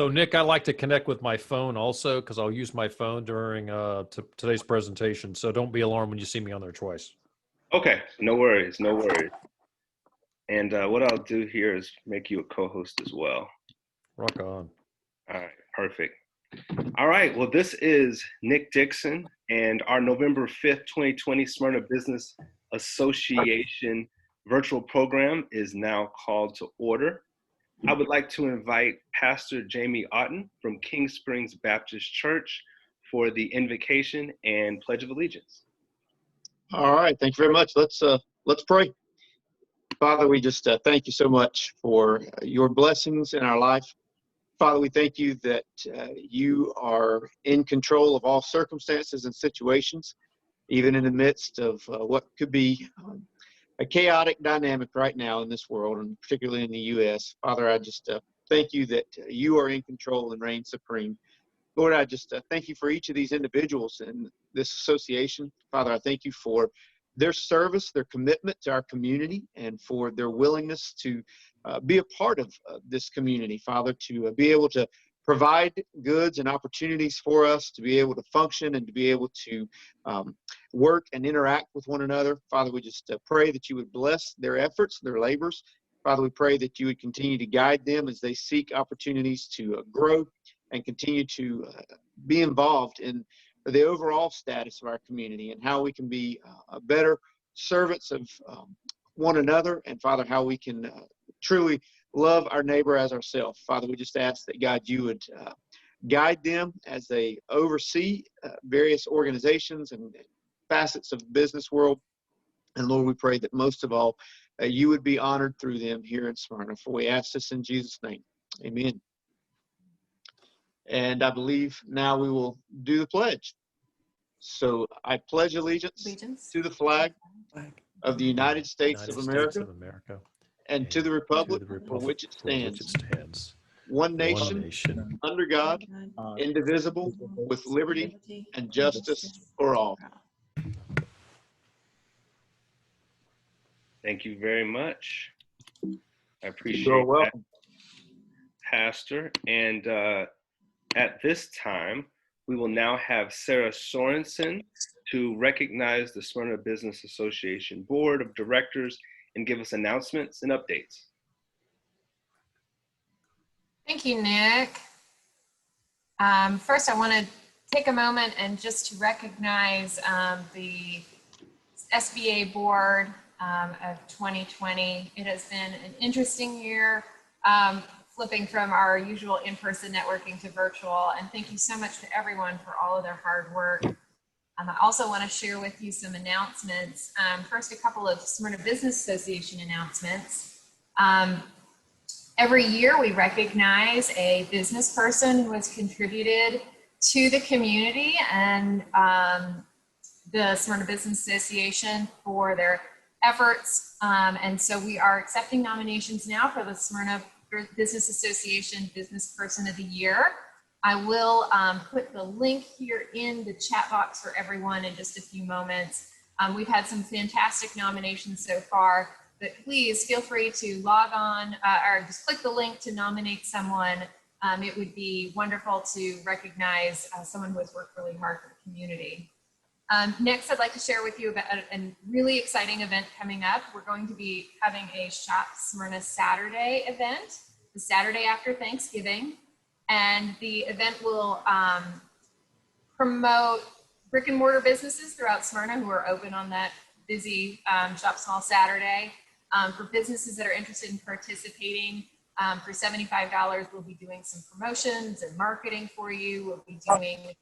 So Nick, I like to connect with my phone also because I'll use my phone during today's presentation. So don't be alarmed when you see me on there twice. Okay, no worries, no worries. And what I'll do here is make you a co-host as well. Rock on. All right, perfect. All right, well, this is Nick Dixon, and our November 5th, 2020 Smyrna Business Association virtual program is now called to order. I would like to invite Pastor Jamie Otten from King Springs Baptist Church for the invocation and Pledge of Allegiance. All right, thank you very much. Let's pray. Father, we just thank you so much for your blessings in our life. Father, we thank you that you are in control of all circumstances and situations, even in the midst of what could be a chaotic dynamic right now in this world, and particularly in the U.S. Father, I just thank you that you are in control and reign supreme. Lord, I just thank you for each of these individuals in this association. Father, I thank you for their service, their commitment to our community, and for their willingness to be a part of this community, Father, to be able to provide goods and opportunities for us to be able to function and to be able to work and interact with one another. Father, we just pray that you would bless their efforts, their labors. Father, we pray that you would continue to guide them as they seek opportunities to grow and continue to be involved in the overall status of our community and how we can be better servants of one another, and Father, how we can truly love our neighbor as ourselves. Father, we just ask that, God, you would guide them as they oversee various organizations and facets of the business world. And Lord, we pray that most of all, you would be honored through them here in Smyrna. For we ask this in Jesus' name. Amen. And I believe now we will do the pledge. So I pledge allegiance to the flag of the United States of America and to the republic for which it stands, one nation, under God, indivisible, with liberty and justice for all. Thank you very much. I appreciate that, Pastor. And at this time, we will now have Sarah Sorensen to recognize the Smyrna Business Association Board of Directors and give us announcements and updates. Thank you, Nick. First, I want to take a moment and just to recognize the SBA Board of 2020. It has been an interesting year, flipping from our usual in-person networking to virtual, and thank you so much to everyone for all of their hard work. I also want to share with you some announcements. First, a couple of Smyrna Business Association announcements. Every year we recognize a business person who has contributed to the community and the Smyrna Business Association for their efforts. And so we are accepting nominations now for the Smyrna Business Association Business Person of the Year. I will put the link here in the chat box for everyone in just a few moments. We've had some fantastic nominations so far, but please feel free to log on or just click the link to nominate someone. It would be wonderful to recognize someone who has worked really hard for the community. Next, I'd like to share with you about a really exciting event coming up. We're going to be having a Shop Smyrna Saturday event, the Saturday after Thanksgiving. And the event will promote brick and mortar businesses throughout Smyrna who are open on that busy Shop Small Saturday. For businesses that are interested in participating, for $75, we'll be doing some promotions and marketing for you. We'll be doing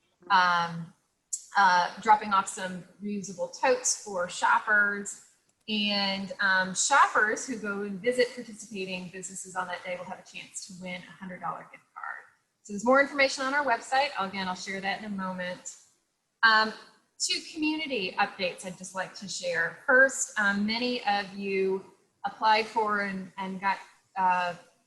dropping off some reusable totes for shoppers, and shoppers who go and visit participating businesses on that day will have a chance to win a $100 gift card. So there's more information on our website. Again, I'll share that in a moment. Two community updates I'd just like to share. First, many of you applied for and got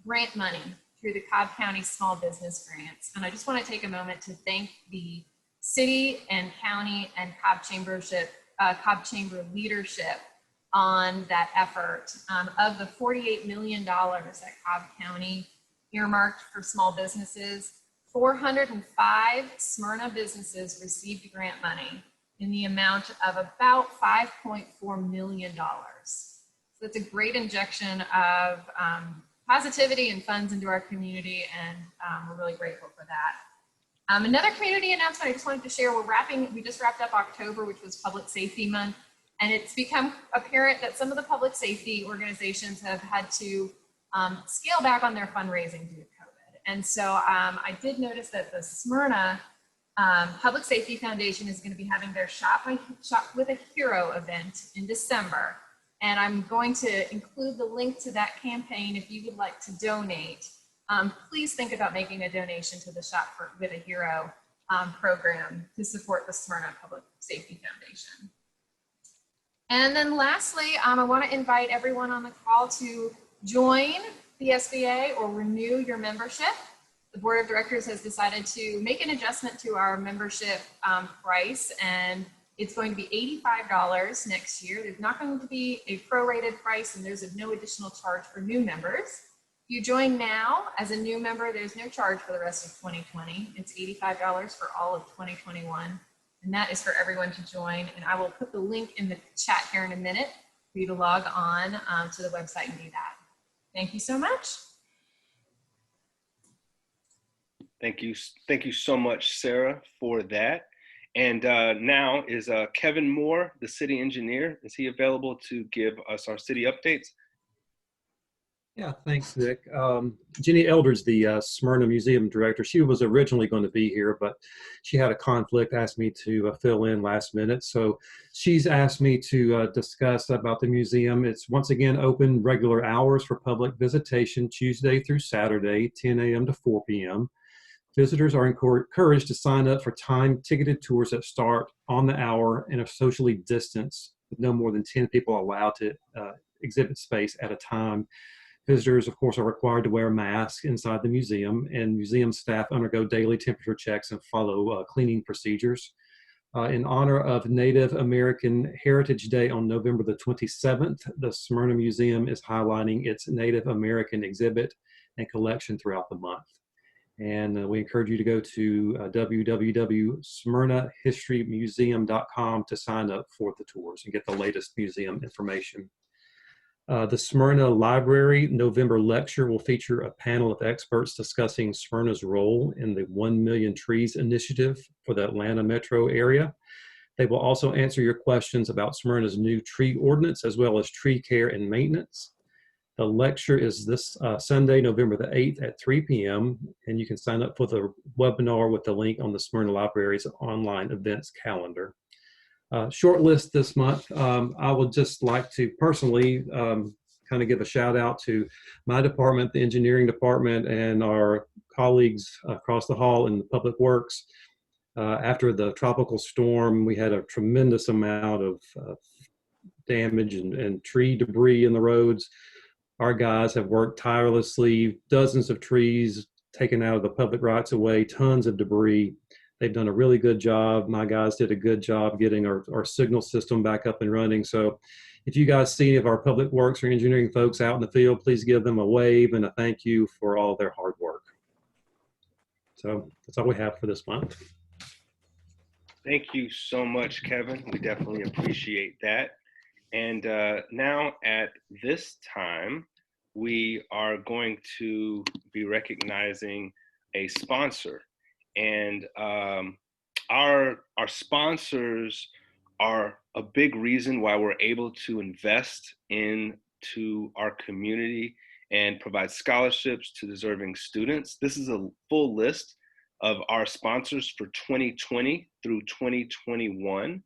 grant money through the Cobb County Small Business Grants. And I just want to take a moment to thank the city and county and Cobb Chamber leadership on that effort. Of the $48 million that Cobb County earmarked for small businesses. 405 Smyrna businesses received grant money in the amount of about $5.4 million. So it's a great injection of positivity and funds into our community, and we're really grateful for that. Another community announcement I just wanted to share, we just wrapped up October, which was Public Safety Month, and it's become apparent that some of the public safety organizations have had to scale back on their fundraising due to COVID. And so I did notice that the Smyrna Public Safety Foundation is going to be having their Shop with a Hero event in December. And I'm going to include the link to that campaign if you would like to donate. Please think about making a donation to the Shop with a Hero program to support the Smyrna Public Safety Foundation. And then lastly, I want to invite everyone on the call to join the SBA or renew your membership. The board of directors has decided to make an adjustment to our membership price, and it's going to be $85 next year. There's not going to be a prorated price, and there's no additional charge for new members. If you join now as a new member, there's no charge for the rest of 2020. It's $85 for all of 2021, and that is for everyone to join. And I will put the link in the chat here in a minute for you to log on to the website and do that. Thank you so much. Thank you so much, Sarah, for that. And now is Kevin Moore, the city engineer. Is he available to give us our city updates? Yeah, thanks, Nick. Jenny Eldridge, the Smyrna Museum director, she was originally going to be here, but she had a conflict, asked me to fill in last minute. So she's asked me to discuss about the museum. It's once again open regular hours for public visitation, Tuesday through Saturday, 10 a.m. to 4 p.m. Visitors are encouraged to sign up for time-ticketed tours that start on the hour and are socially distanced, with no more than 10 people allowed to exhibit space at a time. Visitors, of course, are required to wear a mask inside the museum, and museum staff undergo daily temperature checks and follow cleaning procedures. In honor of Native American Heritage Day on November the 27th, the Smyrna Museum is highlighting its Native American exhibit and collection throughout the month. And we encourage you to go to www.smyrnahistorymuseum.com to sign up for the tours and get the latest museum information. The Smyrna Library November lecture will feature a panel of experts discussing Smyrna's role in the 1 Million Trees initiative for the Atlanta metro area. They will also answer your questions about Smyrna's new tree ordinance, as well as tree care and maintenance. The lecture is this Sunday, November the 8th at 3 p.m., and you can sign up for the webinar with the link on the Smyrna Library's online events calendar. Short list this month. I would just like to personally kind of give a shout out to my department, the engineering department, and our colleagues across the hall in the public works. After the tropical storm, we had a tremendous amount of damage and tree debris in the roads. Our guys have worked tirelessly, dozens of trees taken out of the public rights of way, tons of debris. They've done a really good job. My guys did a good job getting our signal system back up and running. So if you guys see any of our public works or engineering folks out in the field, please give them a wave and a thank you for all their hard work. So that's all we have for this month. Thank you so much, Kevin. We definitely appreciate that. And now at this time, we are going to be recognizing a sponsor. And our sponsors are a big reason why we're able to invest into our community and provide scholarships to deserving students. This is a full list of our sponsors for 2020 through 2021.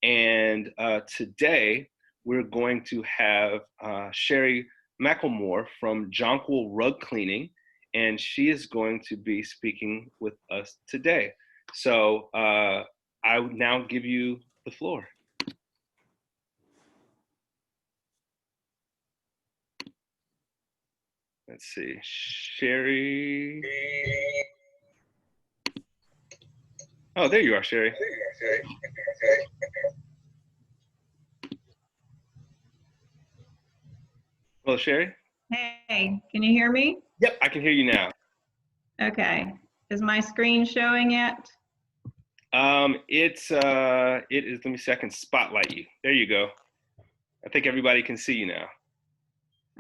And today we're going to have Sherry McElmore from Jonquil Rug Cleaning, and she is going to be speaking with us today. So I would now give you the floor. Let's see, Sherry. Oh, there you are, Sherry. Hello, Sherry. Hey, can you hear me? Yep, I can hear you now. Okay. Is my screen showing yet? It is, let me see, I can spotlight you. There you go. I think everybody can see you now.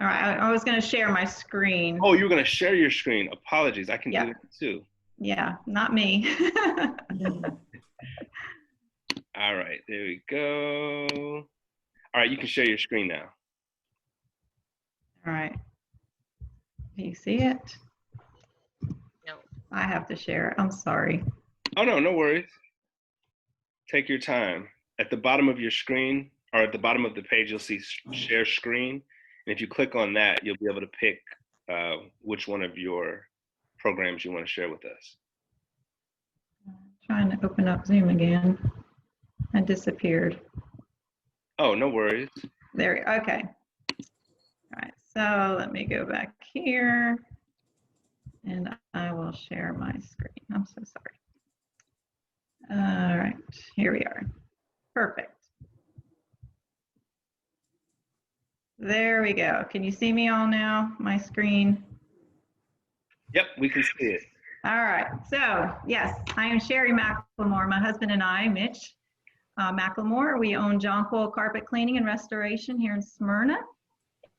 All right. I was going to share my screen. Oh, you were going to share your screen. Apologies. I can Yeah. do that too. Yeah, not me. All right, there we go. All right, you can share your screen now. All right. Do you see it? No. I have to share it. I'm sorry. Oh, no, no worries. Take your time. At the bottom of your screen, or at the bottom of the page, you'll see share screen. And if you click on that, you'll be able to pick which one of your programs you want to share with us. Trying to open up Zoom again. I disappeared. Oh, no worries. There, okay. All right, so let me go back here and I will share my screen. I'm so sorry. All right, here we are. Perfect. There we go. Can you see me all now, my screen? Yep, we can see it. All right, so yes, I am Sherry McLemore. My husband and I, Mitch McLemore, we own John Cole Carpet Cleaning and Restoration here in Smyrna.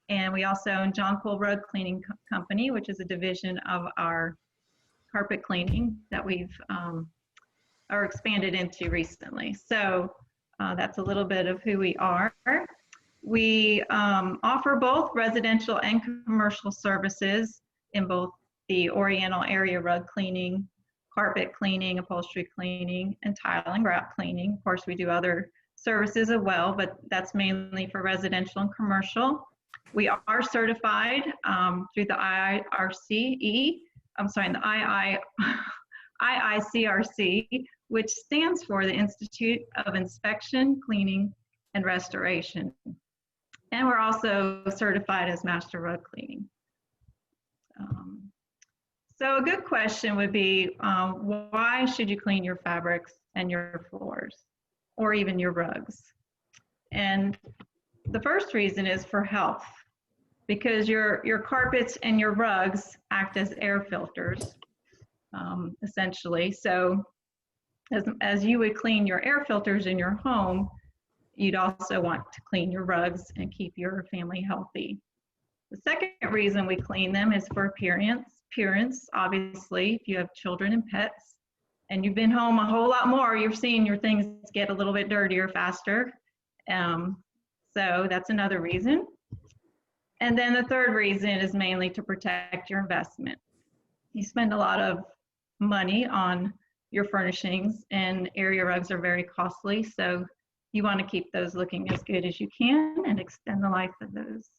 And we also own John Cole Rug Cleaning Company, which is a division of our carpet cleaning that we've are expanded into recently. So that's a little bit of who we are. We offer both residential and commercial services in both the Oriental area rug cleaning, carpet cleaning, upholstery cleaning, and tile and grout cleaning. Of course, we do other services as well, but that's mainly for residential and commercial. We are certified through the IICRC, which stands for the Institute of Inspection, Cleaning, and Restoration. And we're also certified as Master Rug Cleaning. So a good question would be, why should you clean your fabrics and your floors, or even your rugs? And the first reason is for health, because your carpets and your rugs act as air filters, essentially. So as you would clean your air filters in your home, you'd also want to clean your rugs and keep your family healthy. The second reason we clean them is for appearance, obviously. If you have children and pets and you've been home a whole lot more, you're seeing your things get a little bit dirtier faster. So that's another reason. And then the third reason is mainly to protect your investment. You spend a lot of money on your furnishings, and area rugs are very costly. So you want to keep those looking as good as you can and extend the life of those.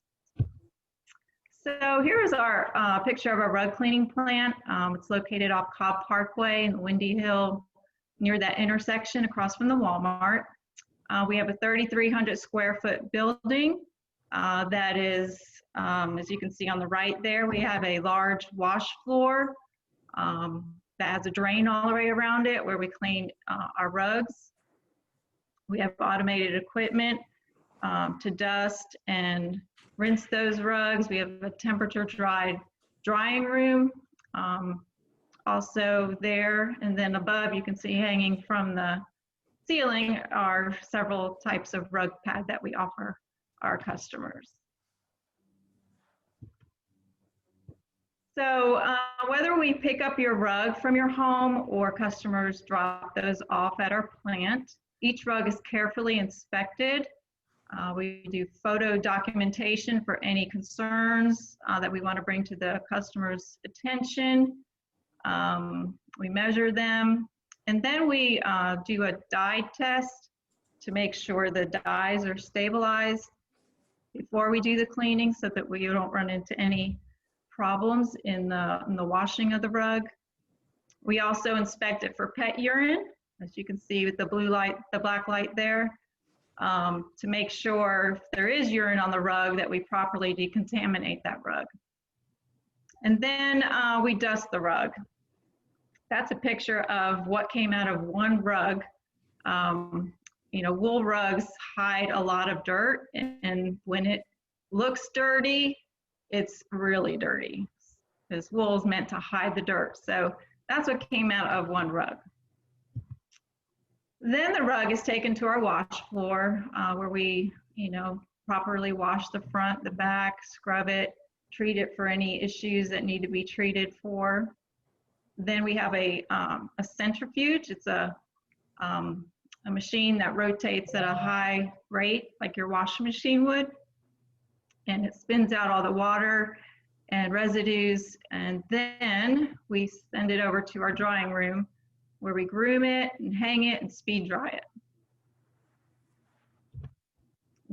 So here is our picture of our rug cleaning plant. It's located off Cobb Parkway in Windy Hill, near that intersection across from the Walmart. We have a 3,300 square foot building that is, as you can see on the right there, we have a large wash floor that has a drain all the way around it where we clean our rugs. We have automated equipment to dust and rinse those rugs. We have a temperature dried drying room also there. And then above, you can see hanging from the ceiling are several types of rug pad that we offer our customers. So whether we pick up your rug from your home or customers drop those off at our plant, each rug is carefully inspected. We do photo documentation for any concerns that we want to bring to the customer's attention. We measure them, and then we do a dye test to make sure the dyes are stabilized before we do the cleaning so that we don't run into any problems in the washing of the rug. We also inspect it for pet urine, as you can see with the blue light, the black light there, to make sure if there is urine on the rug that we properly decontaminate that rug. And then we dust the rug. That's a picture of what came out of one rug. You know, wool rugs hide a lot of dirt, and when it looks dirty, it's really dirty. This wool is meant to hide the dirt. So that's what came out of one rug. Then the rug is taken to our wash floor where we, properly wash the front, the back, scrub it, treat it for any issues that need to be treated for. Then we have a centrifuge. It's a machine that rotates at a high rate, like your washing machine would. And it spins out all the water and residues. And then we send it over to our drying room where we groom it and hang it and speed dry it.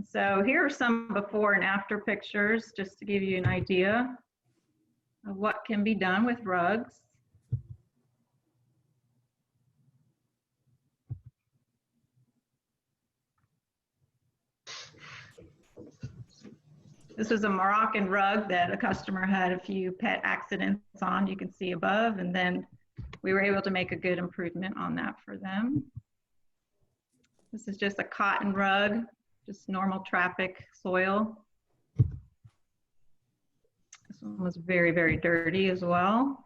So here are some before and after pictures, just to give you an idea of what can be done with rugs. This was a Moroccan rug that a customer had a few pet accidents on, you can see above, and then we were able to make a good improvement on that for them. This is just a cotton rug, just normal traffic soil. This one was very, very dirty as well.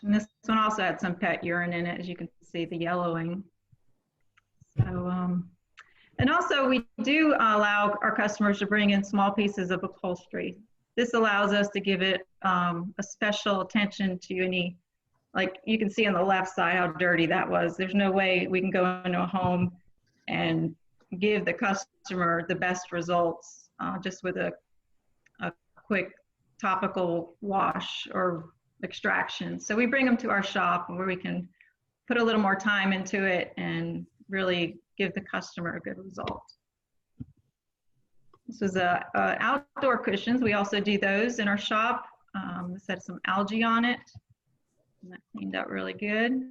And this one also had some pet urine in it, as you can see the yellowing. So, and also we do allow our customers to bring in small pieces of upholstery. This allows us to give it a special attention to any, like you can see on the left side how dirty that was. There's no way we can go into a home and give the customer the best results just with a quick topical wash or extraction. So we bring them to our shop where we can put a little more time into it and really give the customer a good result. This was outdoor cushions. We also do those in our shop. This had some algae on it, and that cleaned up really good.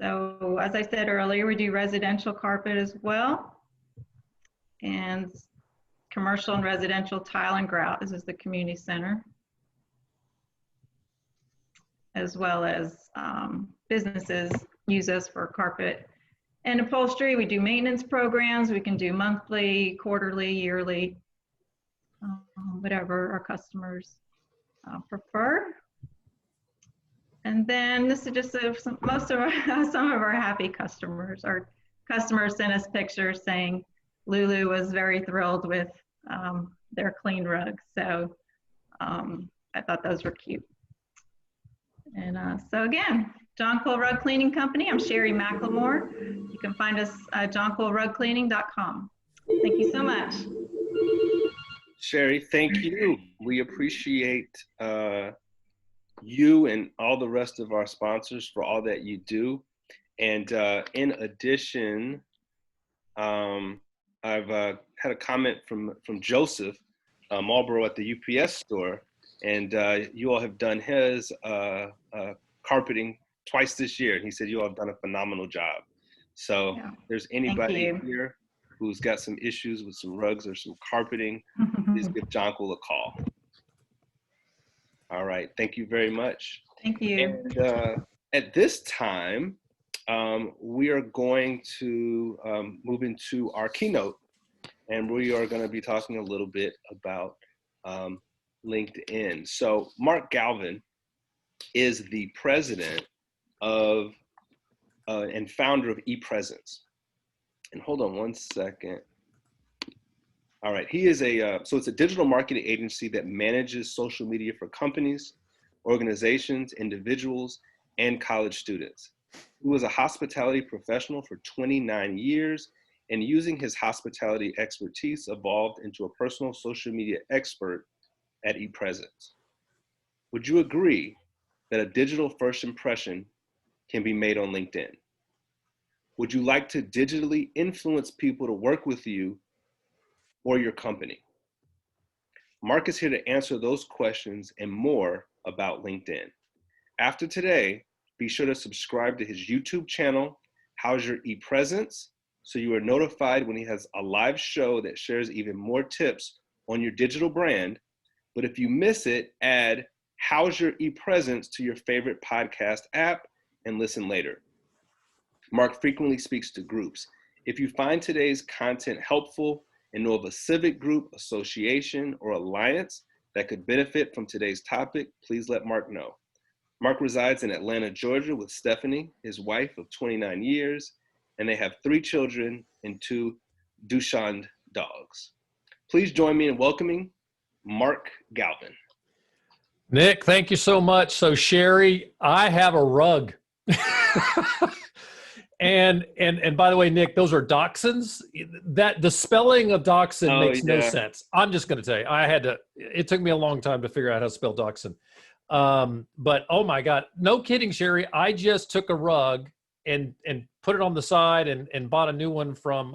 So as I said earlier, we do residential carpet as well, and commercial and residential tile and grout. This is the community center, as well as businesses use us for carpet and upholstery. We do maintenance programs. We can do monthly, quarterly, yearly, whatever our customers prefer. And then this is just some of our happy customers. Our customers sent us pictures saying Lulu was very thrilled with their clean rugs. So I thought those were cute. And so again, John Cole Rug Cleaning Company. I'm Sherry McLemore. You can find us at johncolerugcleaning.com. Thank you so much. Sherry, thank you. We appreciate you and all the rest of our sponsors for all that you do. And in addition, I've had a comment from Joseph Marlboro at the UPS store, and you all have done his carpeting twice this year. And he said you all have done a phenomenal job. So if there's anybody here who's got some issues with some rugs or some carpeting, please give John Cole a call. All right, thank you very much. Thank you. And at this time, we are going to move into our keynote, and we are going to be talking a little bit about LinkedIn. So Mark Galvin is the president of and founder of ePresence. And hold on one second. All right, he is so it's a digital marketing agency that manages social media for companies, organizations, individuals, and college students. He was a hospitality professional for 29 years, and using his hospitality expertise evolved into a personal social media expert at ePresence. Would you agree that a digital first impression can be made on LinkedIn? Would you like to digitally influence people to work with you or your company? Mark is here to answer those questions and more about LinkedIn. After today, be sure to subscribe to his YouTube channel, How's Your ePresence, so you are notified when he has a live show that shares even more tips on your digital brand. But if you miss it, add How's Your ePresence to your favorite podcast app and listen later. Mark frequently speaks to groups. If you find today's content helpful and know of a civic group, association, or alliance that could benefit from today's topic, please let Mark know. Mark resides in Atlanta, Georgia with Stephanie, his wife of 29 years, and they have 3 children and 2 Dachshund dogs. Please join me in welcoming Mark Galvin. Nick, thank you so much. So Sherry, I have a rug. And by the way, Nick, those are dachshunds. That the spelling of dachshund makes no sense. I'm just going to tell you, it took me a long time to figure out how to spell dachshund. But oh my God, no kidding, Sherry. I just took a rug and put it on the side and bought a new one from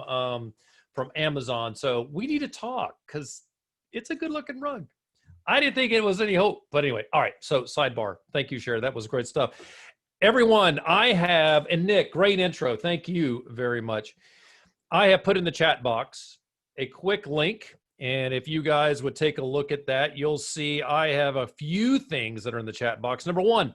Amazon. So we need to talk because it's a good looking rug. I didn't think it was any hope, but anyway. All right. So sidebar. Thank you, Sherry. That was great stuff. Everyone, and Nick, great intro. Thank you very much. I have put in the chat box a quick link. And if you guys would take a look at that, you'll see I have a few things that are in the chat box. Number one,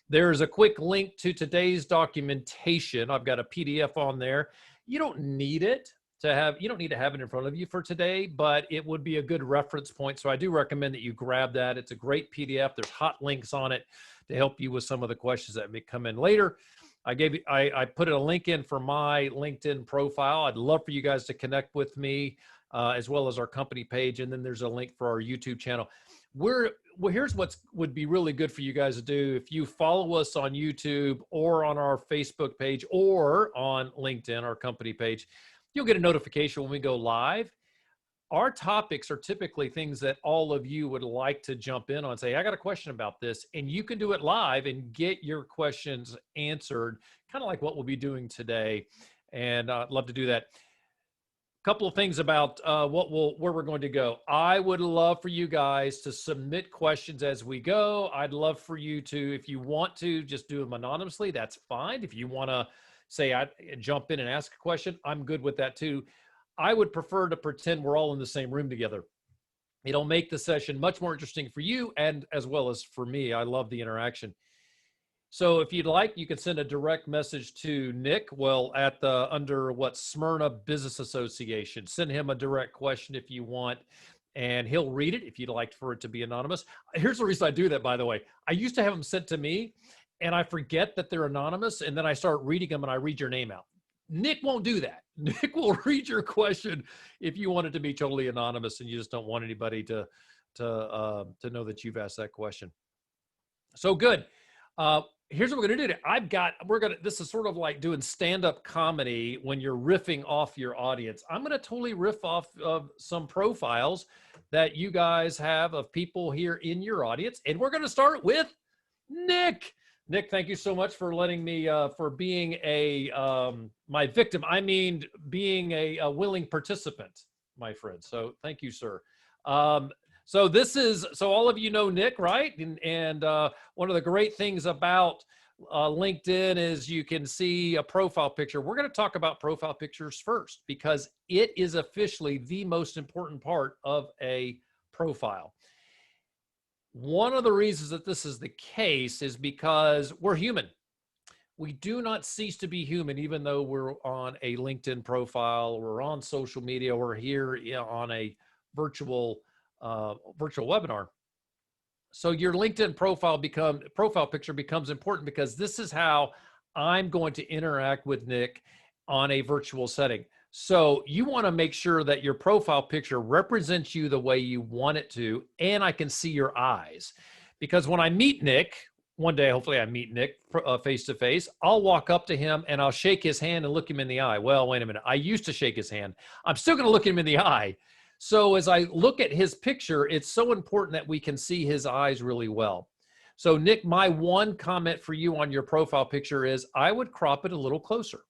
there's a quick link to today's documentation. I've got a PDF on there. You don't need it to have it in front of you for today, but it would be a good reference point. So I do recommend that you grab that. It's a great PDF. There's hot links on it to help you with some of the questions that may come in later. I put a link in for my LinkedIn profile. I'd love for you guys to connect with me, as well as our company page. And then there's a link for our YouTube channel. Here's what would be really good for you guys to do. If you follow us on YouTube or on our Facebook page or on LinkedIn, our company page, you'll get a notification when we go live. Our topics are typically things that all of you would like to jump in on and say, I got a question about this. And you can do it live and get your questions answered, kind of like what we'll be doing today. And I'd love to do that. Couple of things about where we're going to go. I would love for you guys to submit questions as we go. I'd love for you to, if you want to, just do them anonymously. That's fine. If you want to say, I jump in and ask a question, I'm good with that too. I would prefer to pretend we're all in the same room together. It'll make the session much more interesting for you and as well as for me. I love the interaction. So if you'd like, you can send a direct message to Nick, under Smyrna Business Association. Send him a direct question if you want, and he'll read it if you'd like for it to be anonymous. Here's the reason I do that, by the way. I used to have them sent to me, and I forget that they're anonymous, and then I start reading them, and I read your name out. Nick won't do that. Nick will read your question if you want it to be totally anonymous and you just don't want anybody to know that you've asked that question. So good. Here's what we're going to do. This is sort of like doing stand-up comedy when you're riffing off your audience. I'm going to totally riff off of some profiles that you guys have of people here in your audience. And we're going to start with Nick. Nick, thank you so much for letting me, for being my victim. I mean, being a willing participant, my friend. So thank you, sir. So all of you know Nick, right? And one of the great things about LinkedIn is you can see a profile picture. We're going to talk about profile pictures first because it is officially the most important part of a profile. One of the reasons that this is the case is because we're human. We do not cease to be human, even though we're on a LinkedIn profile, we're on social media, we're here on a virtual webinar. So your LinkedIn profile picture becomes important because this is how I'm going to interact with Nick on a virtual setting. So you want to make sure that your profile picture represents you the way you want it to, and I can see your eyes. Because when I meet Nick, one day, hopefully I meet Nick face to face, I'll walk up to him and I'll shake his hand and look him in the eye. Well, wait a minute. I used to shake his hand. I'm still going to look him in the eye. So as I look at his picture, it's so important that we can see his eyes really well. So Nick, my one comment for you on your profile picture is I would crop it a little closer.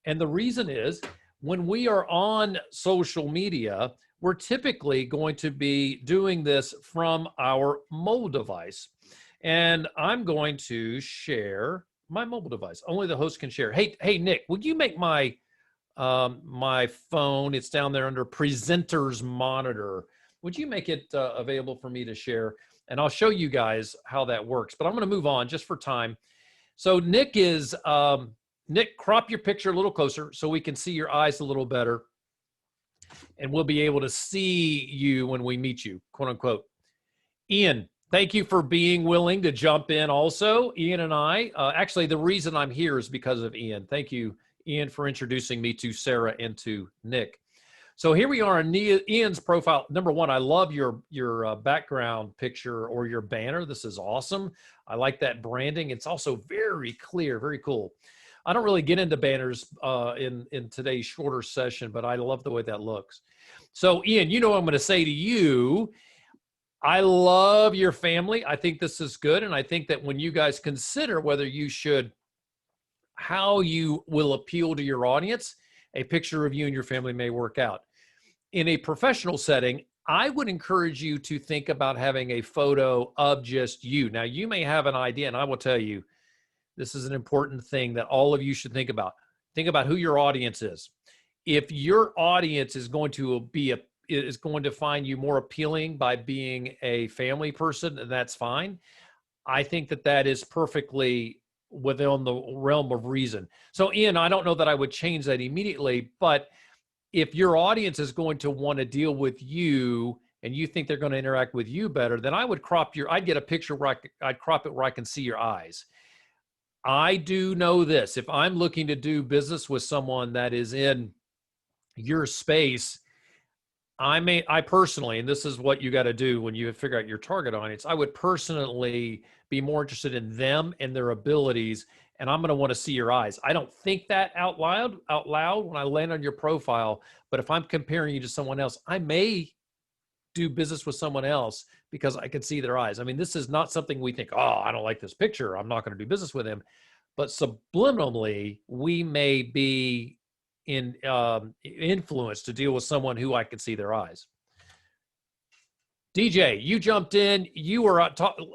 And the reason is when we are on social media, we're typically going to be doing this from our mobile device. And I'm going to share my mobile device. Only the host can share. Hey, Nick, would you make my my phone, it's down there under presenters monitor. Would you make it available for me to share? And I'll show you guys how that works, but I'm going to move on just for time. So Nick, crop your picture a little closer so we can see your eyes a little better. and we'll be able to see you when we meet you, quote unquote. Ian, thank you for being willing to jump in also. Ian and I, actually the reason I'm here is because of Ian. Thank you, Ian, for introducing me to Sarah and to Nick. So here we are on Ian's profile. Number one, I love your background picture or your banner. This is awesome. I like that branding. It's also very clear, very cool. I don't really get into banners in today's shorter session, but I love the way that looks. So Ian, you know what I'm going to say to you. I love your family. I think this is good. And I think that when you guys consider whether you should, how you will appeal to your audience, a picture of you and your family may work out. In a professional setting, I would encourage you to think about having a photo of just you. Now, you may have an idea, and I will tell you, this is an important thing that all of you should think about. Think about who your audience is. If your audience is going to find you more appealing by being a family person, then that's fine. I think that is perfectly within the realm of reason. So Ian, I don't know that I would change that immediately, but if your audience is going to want to deal with you and you think they're going to interact with you better, then I would I'd get a picture where I'd crop it where I can see your eyes. I do know this. If I'm looking to do business with someone that is in your space, I personally, and this is what you got to do when you figure out your target audience, I would personally be more interested in them and their abilities, and I'm going to want to see your eyes. I don't think that out loud when I land on your profile, but if I'm comparing you to someone else, I may do business with someone else because I can see their eyes. I mean, this is not something we think, oh, I don't like this picture, I'm not going to do business with him. But subliminally, we may be influenced to deal with someone who I can see their eyes. DJ, you jumped in. You were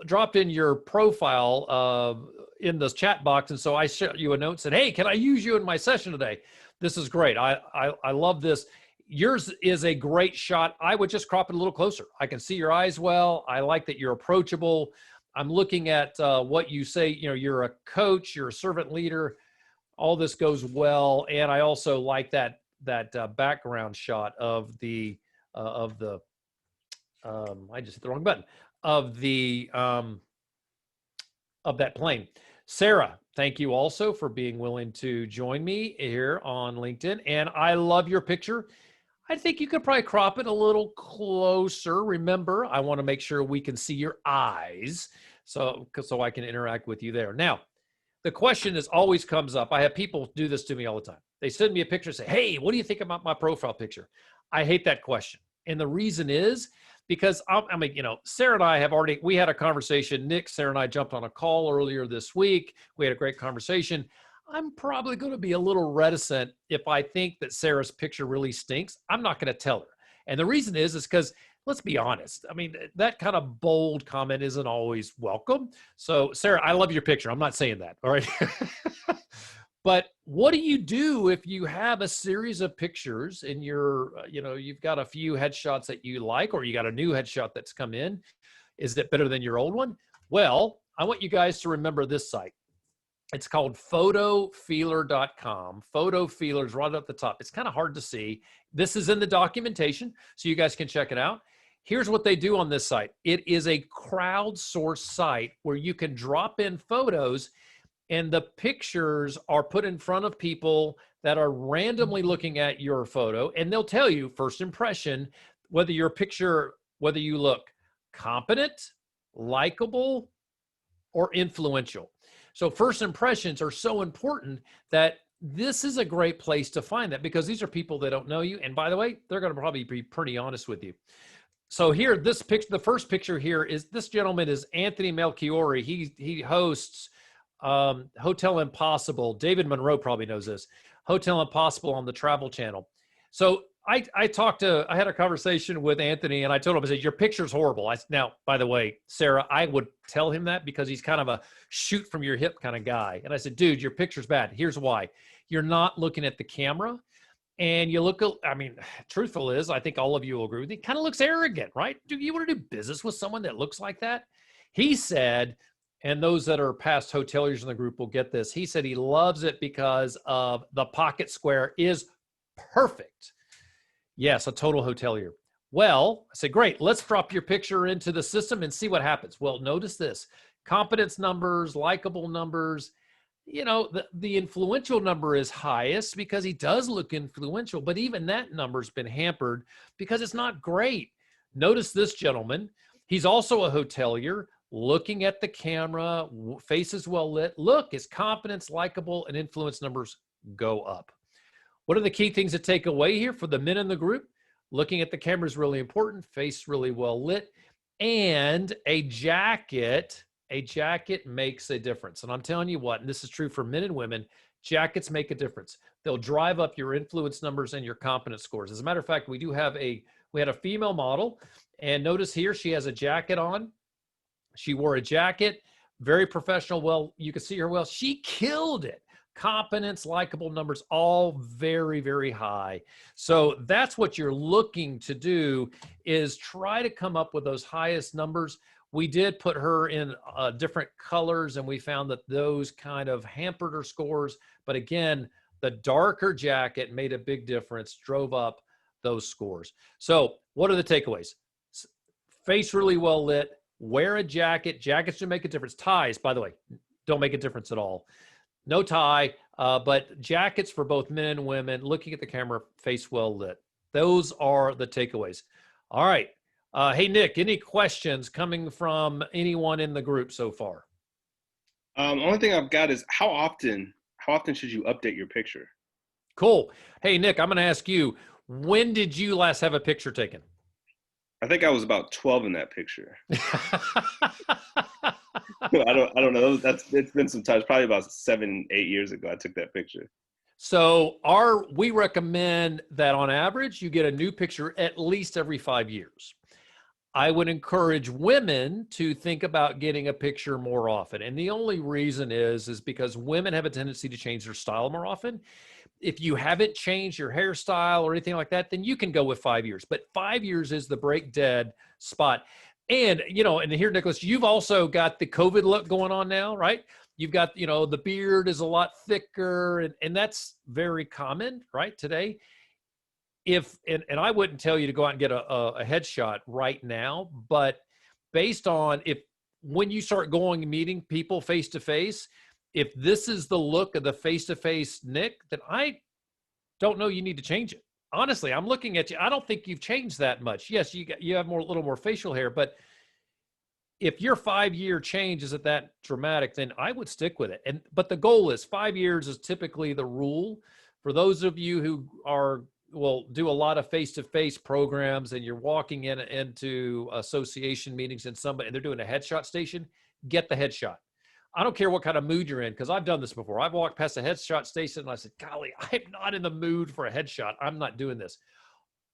dropped in your profile in the chat box, and so I sent you a note and said, "Hey, can I use you in my session today?" This is great. I love this. Yours is a great shot. I would just crop it a little closer. I can see your eyes well. I like that you're approachable. I'm looking at what you say. You know, you're a coach. You're a servant leader. All this goes well, and I also like that background shot of the I just hit the wrong button of that plane. Sarah, thank you also for being willing to join me here on LinkedIn, and I love your picture. I think you could probably crop it a little closer. Remember, I want to make sure we can see your eyes, so I can interact with you there. Now, the question is always comes up. I have people do this to me all the time. They send me a picture and say, "Hey, what do you think about my profile picture?" I hate that question. And the reason is because Sarah and I we had a conversation. Nick, Sarah and I jumped on a call earlier this week. We had a great conversation. I'm probably going to be a little reticent if I think that Sarah's picture really stinks. I'm not going to tell her. And the reason is because, let's be honest. I mean, that kind of bold comment isn't always welcome. So Sarah, I love your picture. I'm not saying that. All right. But what do you do if you have a series of pictures and you've got a few headshots that you like, or you got a new headshot that's come in? Is it better than your old one? Well, I want you guys to remember this site. It's called photofeeler.com. Photo Feelers right up the top. It's kind of hard to see. This is in the documentation, so you guys can check it out. Here's what they do on this site. It is a crowdsourced site where you can drop in photos, and the pictures are put in front of people that are randomly looking at your photo, and they'll tell you first impression whether you look competent, likable, or influential. So first impressions are so important that this is a great place to find that, because these are people that don't know you. And by the way, they're going to probably be pretty honest with you. So here, this picture, the first picture here is this gentleman is Anthony Melchiori. He hosts Hotel Impossible. David Monroe probably knows this. Hotel Impossible on the Travel Channel. So I had a conversation with Anthony, and I told him, I said, your picture's horrible. Now, by the way, Sarah, I would tell him that because he's kind of a shoot from your hip kind of guy. And I said, dude, your picture's bad. Here's why. You're not looking at the camera, and you look, I mean, truthful is, I think all of you will agree with me, it kind of looks arrogant, right? Do you want to do business with someone that looks like that? He said, and those that are past hoteliers in the group will get this, he said he loves it because of the pocket square is perfect. Yes, a total hotelier. Well, I said, great, let's drop your picture into the system and see what happens. Well, notice this: competence numbers, likable numbers. You know, the influential number is highest because he does look influential, but even that number's been hampered because it's not great. Notice this gentleman. He's also a hotelier, looking at the camera, face is well lit. Look, his confidence, likable, and influence numbers go up. What are the key things to take away here for the men in the group? Looking at the camera is really important, face really well lit, and a jacket makes a difference. And I'm telling you what, and this is true for men and women, jackets make a difference. They'll drive up your influence numbers and your confidence scores. As a matter of fact, we had a female model, and notice here she has a jacket on. She wore a jacket, very professional. Well, you can see her well. She killed it. Competence, likable numbers, all very, very high. So that's what you're looking to do, is try to come up with those highest numbers. We did put her in different colors, and we found that those kind of hampered her scores. But again, the darker jacket made a big difference, drove up those scores. So what are the takeaways? Face really well lit, wear a jacket. Jackets should make a difference. Ties, by the way, don't make a difference at all. No tie, but jackets for both men and women, looking at the camera, face well lit. Those are the takeaways. All right. Hey, Nick, any questions coming from anyone in the group so far? Only thing I've got is how often should you update your picture? Cool. Hey, Nick, I'm going to ask you, when did you last have a picture taken? I think I was about 12 in that picture. I don't know. It's been some time. Probably about 7-8 years ago I took that picture. So we recommend that on average you get a new picture at least every 5 years. I would encourage women to think about getting a picture more often. And the only reason is because women have a tendency to change their style more often. If you haven't changed your hairstyle or anything like that, then you can go with 5 years. But 5 years is the break dead spot. And, and here, Nicholas, you've also got the COVID look going on now, right? You've got, the beard is a lot thicker, and that's very common, right, today. And I wouldn't tell you to go out and get a headshot right now, but based on when you start going and meeting people face to face, if this is the look of the face-to-face Nick, then I don't know you need to change it. Honestly, I'm looking at you. I don't think you've changed that much. Yes, you have a little more facial hair, but if your 5-year change isn't that dramatic, then I would stick with it. But the goal is 5 years is typically the rule. For those of you who will do a lot of face-to-face programs, and you're walking into association meetings and they're doing a headshot station, get the headshot. I don't care what kind of mood you're in, because I've done this before. I've walked past a headshot station and I said, golly, I'm not in the mood for a headshot. I'm not doing this.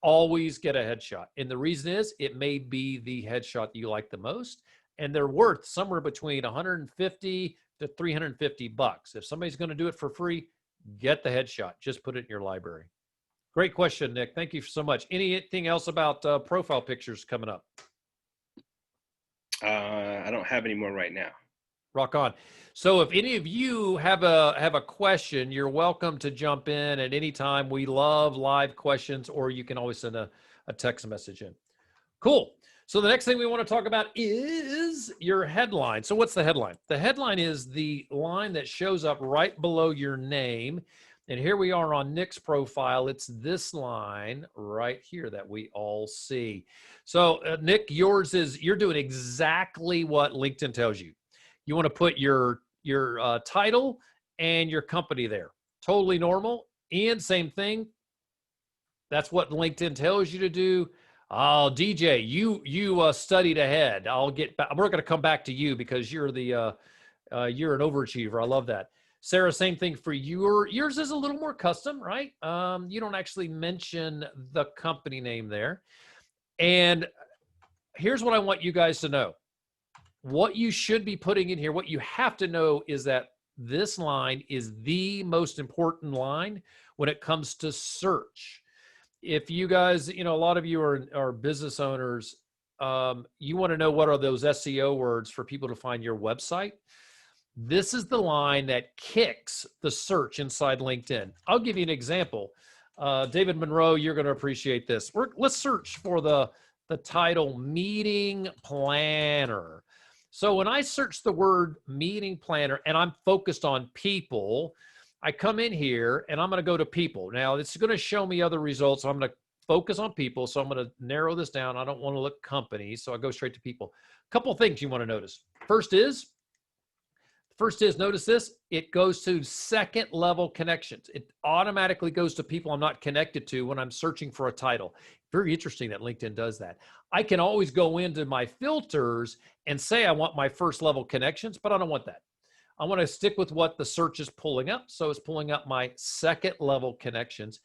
Always get a headshot. And the reason is it may be the headshot that you like the most, and they're worth somewhere between $150 to $350. If somebody's going to do it for free, get the headshot. Just put it in your library. Great question, Nick. Thank you so much. Anything else about profile pictures coming up? I don't have any more right now. Rock on. So if any of you have a question, you're welcome to jump in at any time. We love live questions, or you can always send a text message in. Cool. So the next thing we want to talk about is your headline. So what's the headline? The headline is the line that shows up right below your name. And here we are on Nick's profile. It's this line right here that we all see. So Nick, you're doing exactly what LinkedIn tells you. You want to put your title and your company there. Totally normal. And same thing. That's what LinkedIn tells you to do. Oh, DJ, you studied ahead. We're going to come back to you because you're you're an overachiever. I love that. Sarah, same thing for yours is a little more custom, right? You don't actually mention the company name there. And here's what I want you guys to know. What you should be putting in here, what you have to know is that this line is the most important line when it comes to search. If you guys, a lot of you are business owners, you want to know what are those SEO words for people to find your website. This is the line that kicks the search inside LinkedIn. I'll give you an example. David Monroe, you're going to appreciate this. Let's search for the title meeting planner. So when I search the word meeting planner and I'm focused on people, I come in here and I'm going to go to people. Now it's going to show me other results. So I'm going to focus on people. So I'm going to narrow this down. I don't want to look companies. So I go straight to people. A couple of things you want to notice. First is, notice this, it goes to second level connections. It automatically goes to people I'm not connected to when I'm searching for a title. Very interesting that LinkedIn does that. I can always go into my filters and say I want my first level connections, but I don't want that. I want to stick with what the search is pulling up. So it's pulling up my second level connections.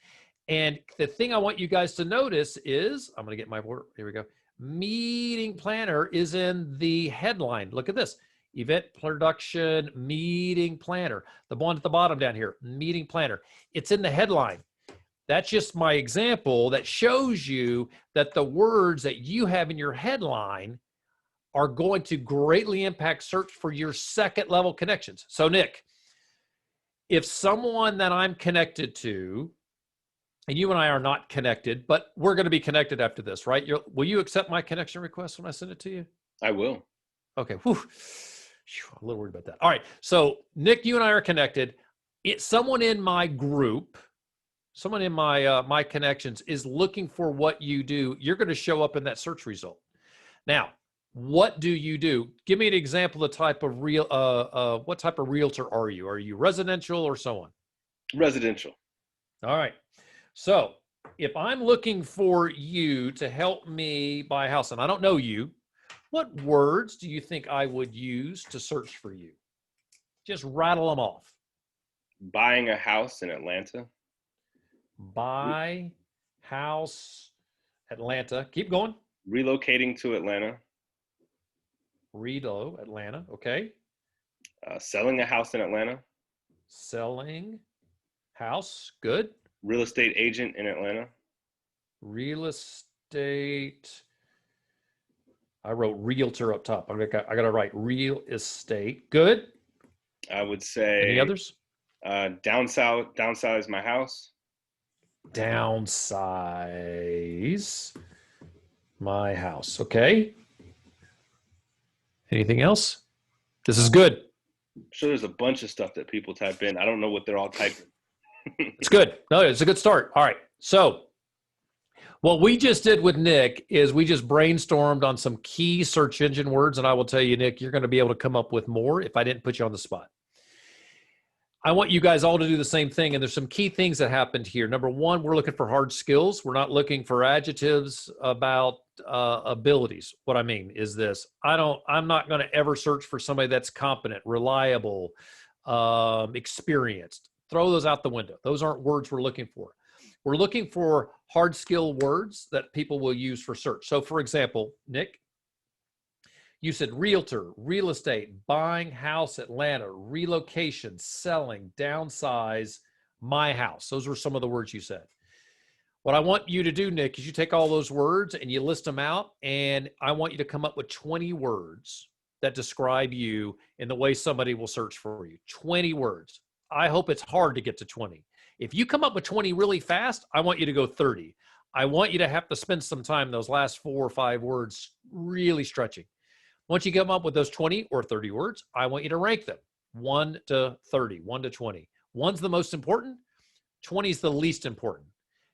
And the thing I want you guys to notice is, I'm going to get my word, here we go. Meeting planner is in the headline. Look at this. Event production meeting planner. The one at the bottom down here, meeting planner. It's in the headline. That's just my example that shows you that the words that you have in your headline are going to greatly impact search for your second level connections. So Nick, if someone that I'm connected to, and you and I are not connected, but we're going to be connected after this, right? Will you accept my connection request when I send it to you? I will. Okay. Whew. I'm a little worried about that. All right. So Nick, you and I are connected. Someone in my group, someone in my my connections is looking for what you do. You're going to show up in that search result. Now, what do you do? Give me an example of the type of what type of realtor are you? Are you residential or so on? Residential. All right. So if I'm looking for you to help me buy a house and I don't know you, what words do you think I would use to search for you? Just rattle them off. Buying a house in Atlanta. Buy house, Atlanta. Keep going. Relocating to Atlanta. Atlanta. Okay. Selling a house in Atlanta. Selling house. Good. Real estate agent in Atlanta. Real estate. I wrote realtor up top. I got to write real estate. Good. I would say. Any others? Downsize my house. Downsize my house. Okay. Anything else? This is good. I'm sure there's a bunch of stuff that people type in. I don't know what they're all typing. It's good. No, it's a good start. All right. So what we just did with Nick is we just brainstormed on some key search engine words. And I will tell you, Nick, you're going to be able to come up with more if I didn't put you on the spot. I want you guys all to do the same thing. And there's some key things that happened here. Number one, we're looking for hard skills. We're not looking for adjectives about abilities. What I mean is this. I'm not going to ever search for somebody that's competent, reliable, experienced. Throw those out the window. Those aren't words we're looking for. We're looking for hard skill words that people will use for search. So for example, Nick, you said realtor, real estate, buying house, Atlanta, relocation, selling, downsize, my house. Those were some of the words you said. What I want you to do, Nick, is you take all those words and you list them out, and I want you to come up with 20 words that describe you in the way somebody will search for you. 20 words. I hope it's hard to get to 20. If you come up with 20 really fast, I want you to go 30. I want you to have to spend some time, those last 4 or 5 words, really stretching. Once you come up with those 20 or 30 words, I want you to rank them 1 to 30, 1 to 20. 1's the most important, 20 is the least important.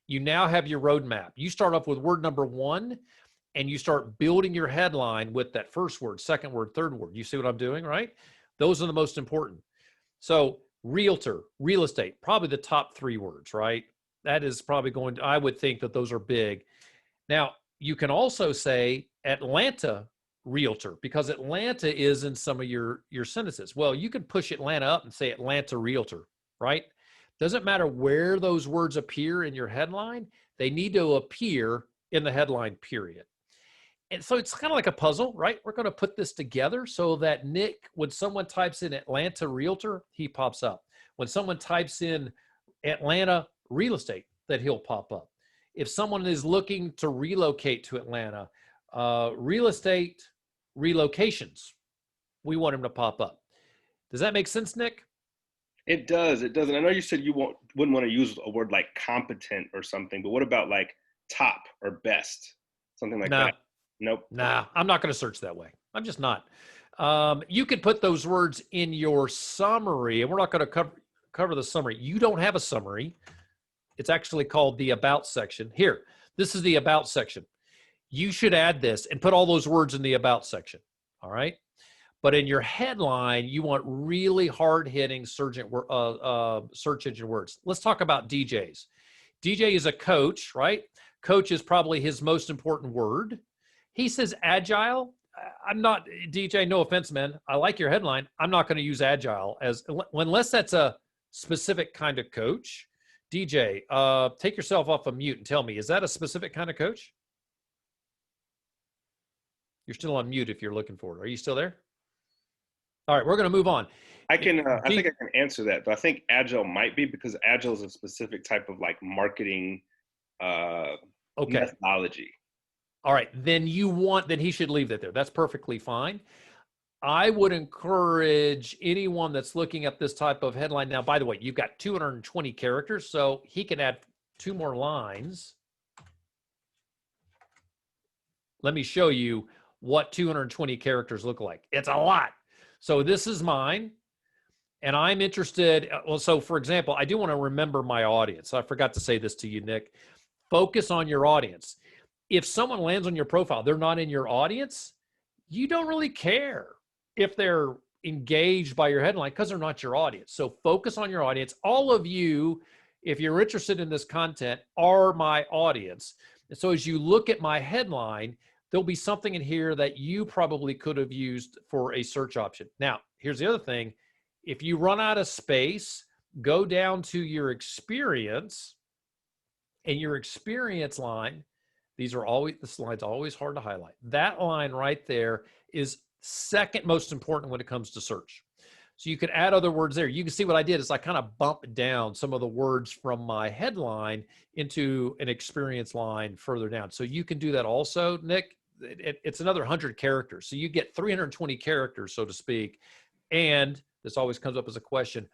You now have your roadmap. You start off with word number 1 and you start building your headline with that first word, second word, third word. You see what I'm doing, right? Those are the most important. So realtor, real estate, probably the top 3 words, right? That is probably going to, I would think that those are big. Now, you can also say Atlanta realtor, because Atlanta is in some of your sentences. Well, you can push Atlanta up and say Atlanta realtor, right? Doesn't matter where those words appear in your headline, they need to appear in the headline, period. And so it's kind of like a puzzle, right? We're going to put this together so that Nick, when someone types in Atlanta realtor, he pops up. When someone types in Atlanta real estate, that he'll pop up. If someone is looking to relocate to Atlanta, real estate relocations, we want him to pop up. Does that make sense, Nick? It does. It does. And I know you said you wouldn't want to use a word like competent or something, but what about like top or best? Something like Nah, that. Nope. nah, I'm not going to search that way. I'm just not. You could put those words in your summary, and we're not going to cover the summary. You don't have a summary. It's actually called the about section. Here, this is the about section. You should add this and put all those words in the about section. All right. But in your headline, you want really hard-hitting search engine words. Let's talk about DJs. DJ is a coach, right? Coach is probably his most important word. He says agile. I'm not, DJ, no offense, man. I like your headline. I'm not going to use agile unless that's a specific kind of coach. DJ, take yourself off of mute and tell me, is that a specific kind of coach? You're still on mute if you're looking for it. Are you still there? All right, we're going to move on. I think I can answer that, but I think agile might be because agile is a specific type of like marketing methodology. All right, then he should leave that there. That's perfectly fine. I would encourage anyone that's looking at this type of headline. Now, by the way, you've got 220 characters, so he can add 2 more lines. Let me show you what 220 characters look like. It's a lot. So this is mine, and I'm interested. Well, so for example, I do want to remember my audience. I forgot to say this to you, Nick. Focus on your audience. If someone lands on your profile, they're not in your audience, you don't really care if they're engaged by your headline because they're not your audience. So focus on your audience. All of you, if you're interested in this content, are my audience. And so as you look at my headline, there'll be something in here that you probably could have used for a search option. Now, here's the other thing. If you run out of space, go down to your experience, and your experience line, this line's always hard to highlight. That line right there is second most important when it comes to search. So you could add other words there. You can see what I did is I kind of bumped down some of the words from my headline into an experience line further down. So you can do that also, Nick. It's another 100 characters. So you get 320 characters, so to speak. And this always comes up as a question.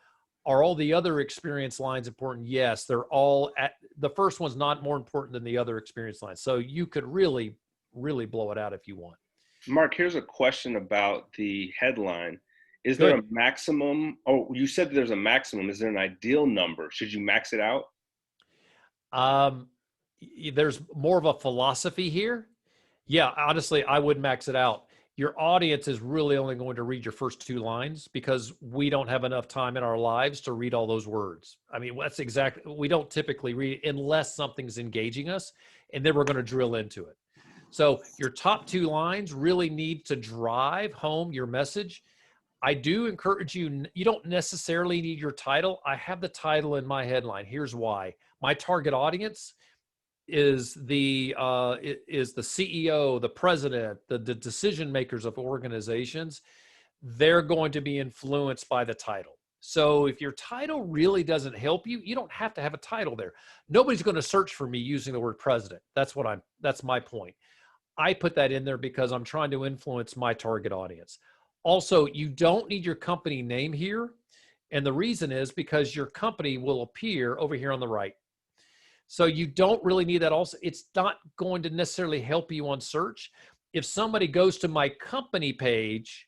Are all the other experience lines important? Yes, they're all the first one's not more important than the other experience lines. So you could really, really blow it out if you want. Mark, here's a question about the headline. Is there a maximum? Oh, you said that there's a maximum. Is there an ideal number? Should you max it out? There's more of a philosophy here. Yeah, honestly, I would max it out. Your audience is really only going to read your first 2 lines because we don't have enough time in our lives to read all those words. I mean, we don't typically read unless something's engaging us, and then we're going to drill into it. So your top 2 lines really need to drive home your message. I do encourage you don't necessarily need your title. I have the title in my headline. Here's why. My target audience is the CEO, the president, the decision makers of organizations. They're going to be influenced by the title. So if your title really doesn't help you, you don't have to have a title there. Nobody's going to search for me using the word president. That's my point. I put that in there because I'm trying to influence my target audience. Also, you don't need your company name here. And the reason is because your company will appear over here on the right. So you don't really need that. Also, it's not going to necessarily help you on search. If somebody goes to my company page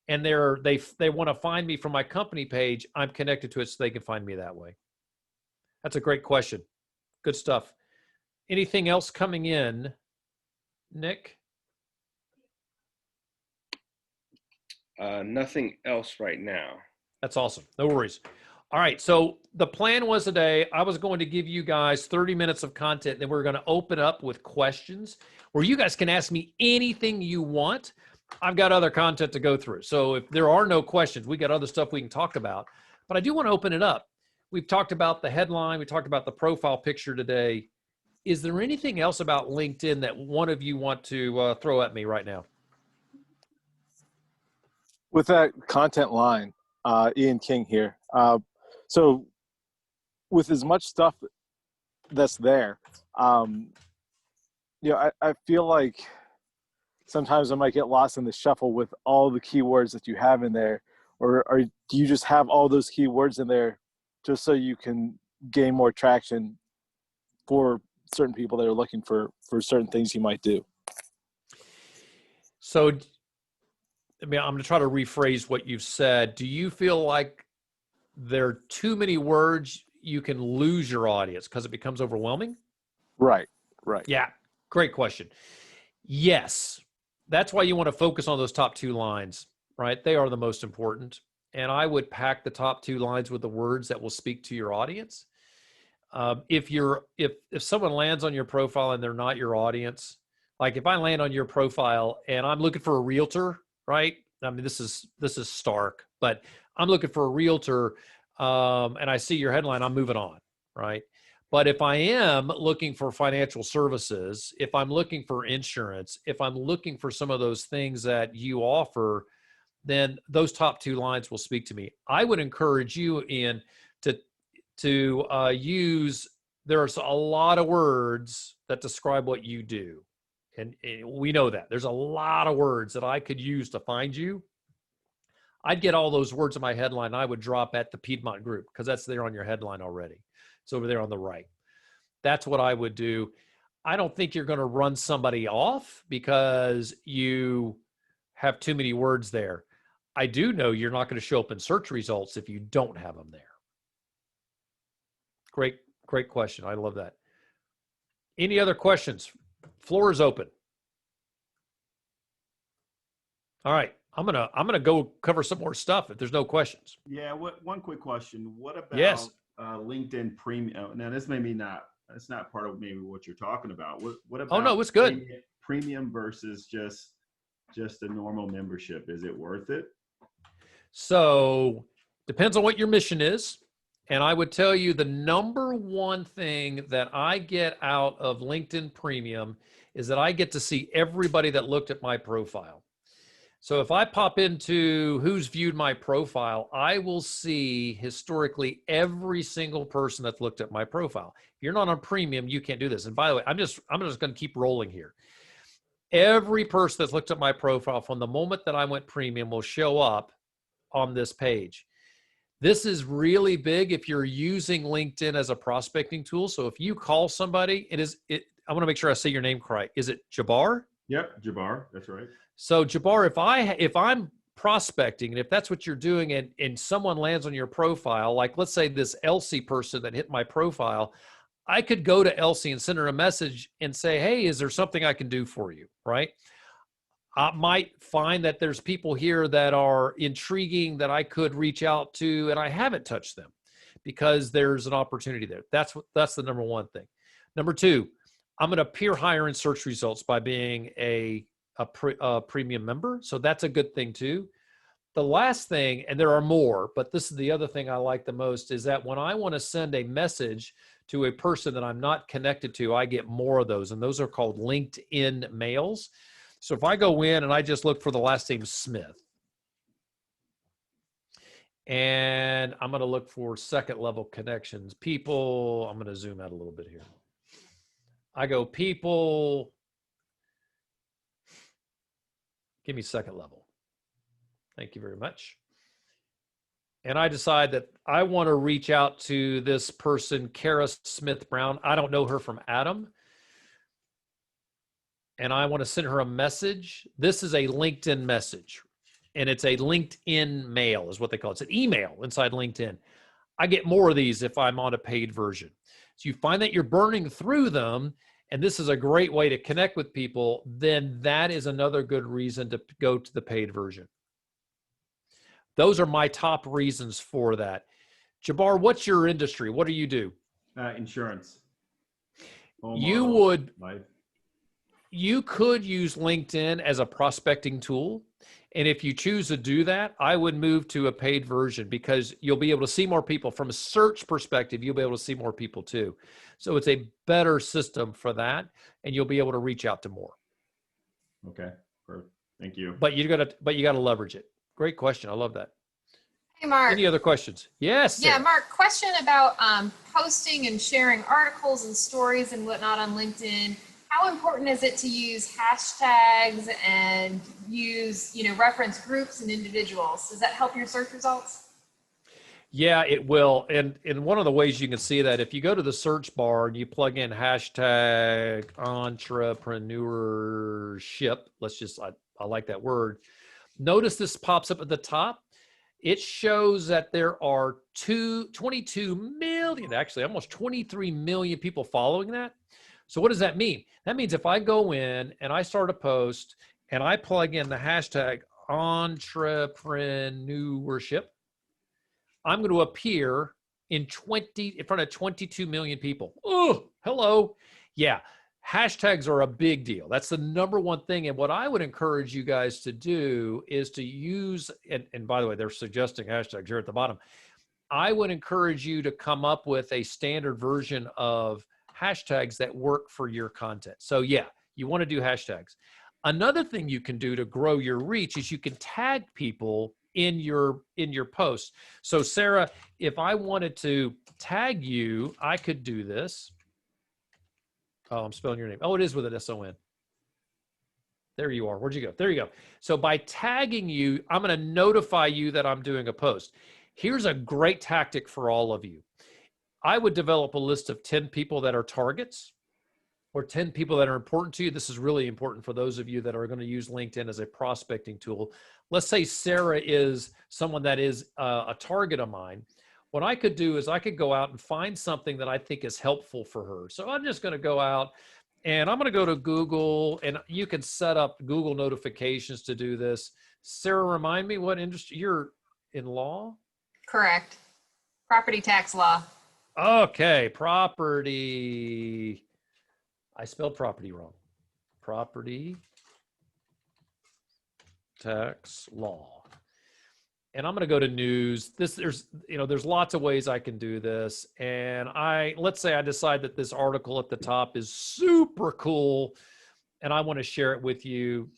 and they want to find me from my company page, I'm connected to it so they can find me that way. That's a great question. Good stuff. Anything else coming in, Nick? Nothing else right now. That's awesome. No worries. All right. So the plan was today, I was going to give you guys 30 minutes of content. Then we're going to open up with questions where you guys can ask me anything you want. I've got other content to go through. So if there are no questions, we got other stuff we can talk about. But I do want to open it up. We've talked about the headline. We talked about the profile picture today. Is there anything else about LinkedIn that one of you want to throw at me right now? With that content line, Ian King here. So with as much stuff that's there, I feel like sometimes I might get lost in the shuffle with all the keywords that you have in there or do you just have all those keywords in there just so you can gain more traction for certain people that are looking for certain things you might do? So, I mean, I'm going to try to rephrase what you've said. Do you feel like there are too many words, you can lose your audience because it becomes overwhelming? Right. Yeah, great question. Yes, that's why you want to focus on those top two lines, right? They are the most important. And I would pack the top two lines with the words that will speak to your audience. If someone lands on your profile and they're not your audience, like if I land on your profile and I'm looking for a realtor, right? I mean, this is stark, but I'm looking for a realtor, and I see your headline, I'm moving on, right? But if I am looking for financial services, if I'm looking for insurance, if I'm looking for some of those things that you offer, then those top two lines will speak to me. I would encourage you, Ian, to use, there's a lot of words that describe what you do. And we know that. There's a lot of words that I could use to find you. I'd get all those words in my headline. I would drop at the Piedmont Group because that's there on your headline already. It's over there on the right. That's what I would do. I don't think you're going to run somebody off because you have too many words there. I do know you're not going to show up in search results if you don't have them there. Great question. I love that. Any other questions? Floor is open. All right. I'm gonna go cover some more stuff if there's no questions. Yeah. One quick question. What about Yes. LinkedIn Premium? Now, this may be it's not part of maybe what you're talking about. What about? Oh no, it's good. Premium versus just a normal membership. Is it worth it? So depends on what your mission is. And I would tell you the number one thing that I get out of LinkedIn Premium is that I get to see everybody that looked at my profile. So if I pop into who's viewed my profile, I will see historically every single person that's looked at my profile. If you're not on Premium, you can't do this. And by the way, I'm just going to keep rolling here. Every person that's looked at my profile from the moment that I went Premium will show up on this page. This is really big if you're using LinkedIn as a prospecting tool. So if you call somebody, I want to make sure I say your name correct. Is it Jabbar? Yep, Jabbar. That's right. So Jabbar, if I'm prospecting and if that's what you're doing and someone lands on your profile, like let's say this Elsie person that hit my profile, I could go to Elsie and send her a message and say, hey, is there something I can do for you, right? I might find that there's people here that are intriguing that I could reach out to, and I haven't touched them because there's an opportunity there. That's the number one thing. Number two, I'm going to appear higher in search results by being a premium member. So that's a good thing too. The last thing, and there are more, but this is the other thing I like the most, is that when I want to send a message to a person that I'm not connected to, I get more of those, and those are called LinkedIn mails. So if I go in and I just look for the last name Smith, and I'm going to look for second level connections, people, I'm going to zoom out a little bit here. I go people, give me second level. Thank you very much. And I decide that I want to reach out to this person, Kara Smith Brown. I don't know her from Adam. And I want to send her a message. This is a LinkedIn message, and it's a LinkedIn mail is what they call it. It's an email inside LinkedIn. I get more of these if I'm on a paid version. So you find that you're burning through them, and this is a great way to connect with people, then that is another good reason to go to the paid version. Those are my top reasons for that. Jabbar, what's your industry? What do you do? Insurance. You could use LinkedIn as a prospecting tool. And if you choose to do that, I would move to a paid version because you'll be able to see more people. From a search perspective, you'll be able to see more people too. So it's a better system for that, and you'll be able to reach out to more. Okay, perfect. Thank you. But you gotta leverage it. Great question. I love that. Hey, Mark. Any other questions? Yes. Yeah, Sarah. Mark, question about posting and sharing articles and stories and whatnot on LinkedIn. how important is it to use hashtags and use, reference groups and individuals? Does that help your search results? Yeah, it will. And one of the ways you can see that, if you go to the search bar and you plug in hashtag entrepreneurship, I like that word. Notice this pops up at the top. It shows that there are 22 million, actually almost 23 million people following that. So what does that mean? That means if I go in and I start a post and I plug in the hashtag entrepreneurship, I'm going to appear in front of 22 million people. Oh, hello. Yeah. Hashtags are a big deal. That's the number one thing. And what I would encourage you guys to do is to use, and by the way, they're suggesting hashtags here at the bottom. I would encourage you to come up with a standard version of hashtags that work for your content. So yeah, you want to do hashtags. Another thing you can do to grow your reach is you can tag people in your posts. So Sarah, if I wanted to tag you, I could do this. Oh, I'm spelling your name. Oh, it is with an S-O-N. There you are. Where'd you go? There you go. So by tagging you, I'm going to notify you that I'm doing a post. Here's a great tactic for all of you. I would develop a list of 10 people that are targets, or 10 people that are important to you. This is really important for those of you that are going to use LinkedIn as a prospecting tool. Let's say Sarah is someone that is a target of mine. What I could do is I could go out and find something that I think is helpful for her. So I'm just going to go out and I'm going to go to Google, and you can set up Google notifications to do this. Sarah, remind me what industry you're in. Law? Correct. Property tax law. Okay. Property. I spelled property wrong. Property tax law. And I'm going to go to news. There's lots of ways I can do this. And let's say I decide that this article at the top is super cool and I want to share it with you.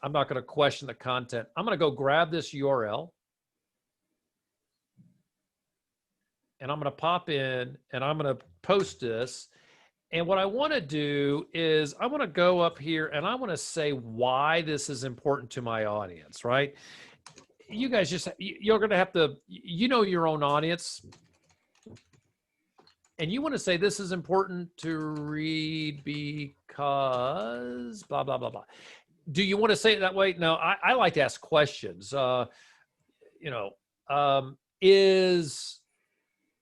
I'm not going to question the content. I'm going to go grab this URL and I'm going to pop in and I'm going to post this. And what I want to do is I want to go up here and I want to say why this is important to my audience, right? You guys you're going to have to, your own audience. And you want to say this is important to read because blah, blah, blah, blah. Do you want to say it that way? No, I like to ask questions.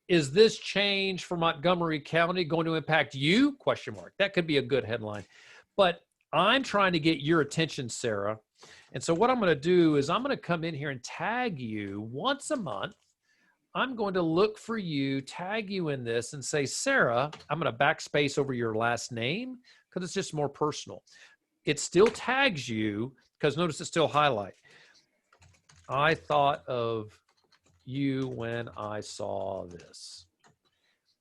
Is this change for Montgomery County going to impact you? Question mark. That could be a good headline. But I'm trying to get your attention, Sarah. And so what I'm going to do is I'm going to come in here and tag you once a month. I'm going to look for you, tag you in this and say, Sarah, I'm going to backspace over your last name because it's just more personal. It still tags you because notice it's still highlight. I thought of you when I saw this.